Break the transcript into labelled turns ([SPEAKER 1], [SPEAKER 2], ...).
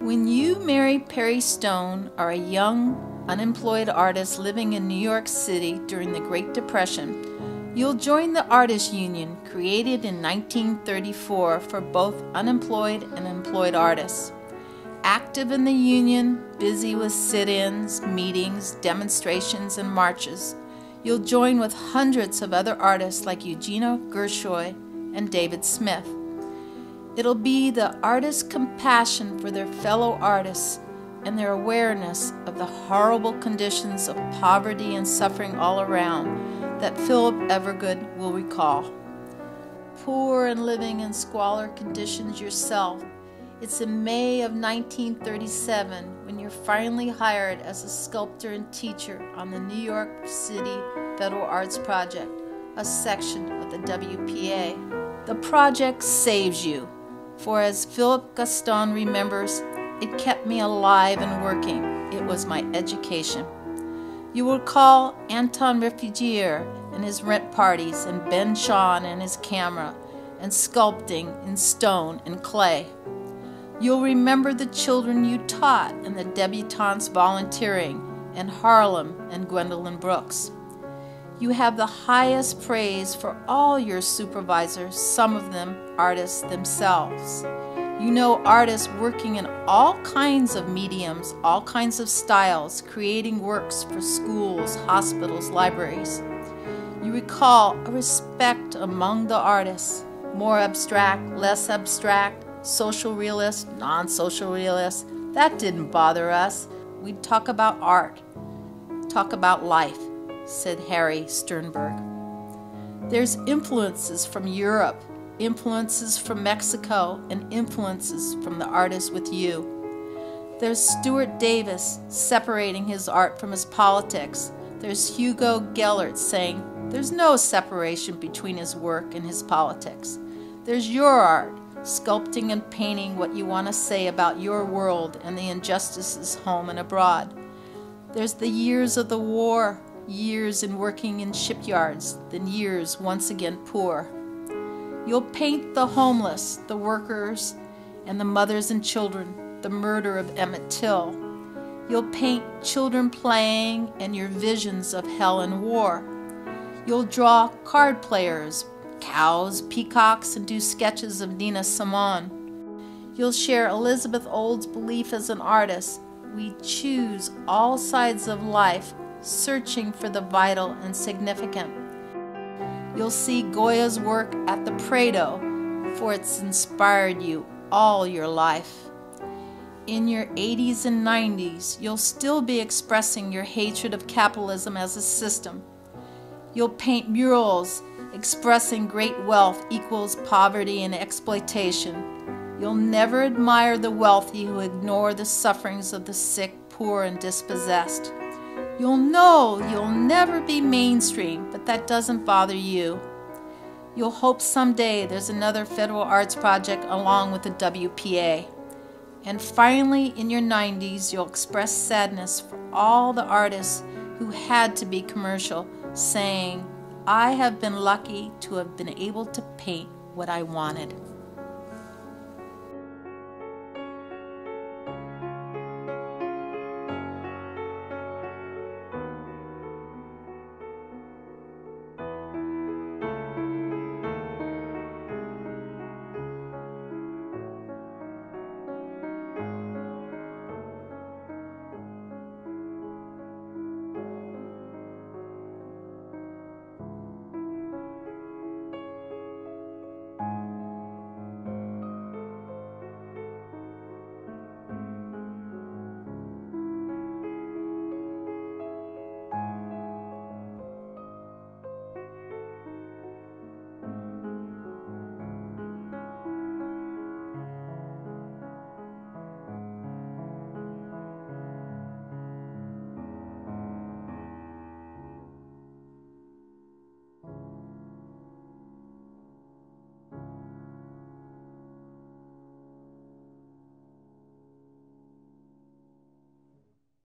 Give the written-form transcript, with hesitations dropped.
[SPEAKER 1] When you, Mary Perry Stone, are a young, unemployed artist living in New York City during the Great Depression, you'll join the Artists Union, created in 1934 for both unemployed and employed artists. Active in the union, busy with sit-ins, meetings, demonstrations, and marches, you'll join with hundreds of other artists like Eugenia Gershoy and David Smith. It'll be the artists' compassion for their fellow artists and their awareness of the horrible conditions of poverty and suffering all around that Philip Evergood will recall. Poor and living in squalor conditions yourself, it's in May of 1937 when you're finally hired as a sculptor and teacher on the New York City Federal Arts Project, a section of the WPA. The project saves you, for as Philip Gaston remembers, it kept me alive and working. It was my education. You will recall Anton Refugier and his rent parties, and Ben Shahn and his camera, and sculpting in stone and clay. You'll remember the children you taught and the debutantes volunteering, and Harlem and Gwendolyn Brooks. You have the highest praise for all your supervisors, some of them artists themselves. You know artists working in all kinds of mediums, all kinds of styles, creating works for schools, hospitals, libraries. You recall a respect among the artists, more abstract, less abstract, social realist, non-social realist. That didn't bother us. We'd talk about art, talk about life, said Harry Sternberg. There's influences from Europe, influences from Mexico, and influences from the artists with you. There's Stuart Davis separating his art from his politics. There's Hugo Gellert saying there's no separation between his work and his politics. There's your art, sculpting and painting what you want to say about your world and the injustices home and abroad. There's the years of the war, years in working in shipyards, then years once again poor. You'll paint the homeless, the workers, and the mothers and children, the murder of Emmett Till. You'll paint children playing and your visions of hell and war. You'll draw card players, cows, peacocks, and do sketches of Nina Simone. You'll share Elizabeth Old's belief as an artist. We choose all sides of life, searching for the vital and significant. You'll see Goya's work at the Prado, for it's inspired you all your life. In your 80s and 90s, you'll still be expressing your hatred of capitalism as a system. You'll paint murals expressing great wealth equals poverty and exploitation. You'll never admire the wealthy who ignore the sufferings of the sick, poor, and dispossessed. You'll know you'll never be mainstream, but that doesn't bother you. You'll hope someday there's another federal arts project along with the WPA. And finally, in your 90s, you'll express sadness for all the artists who had to be commercial, saying, I have been lucky to have been able to paint what I wanted.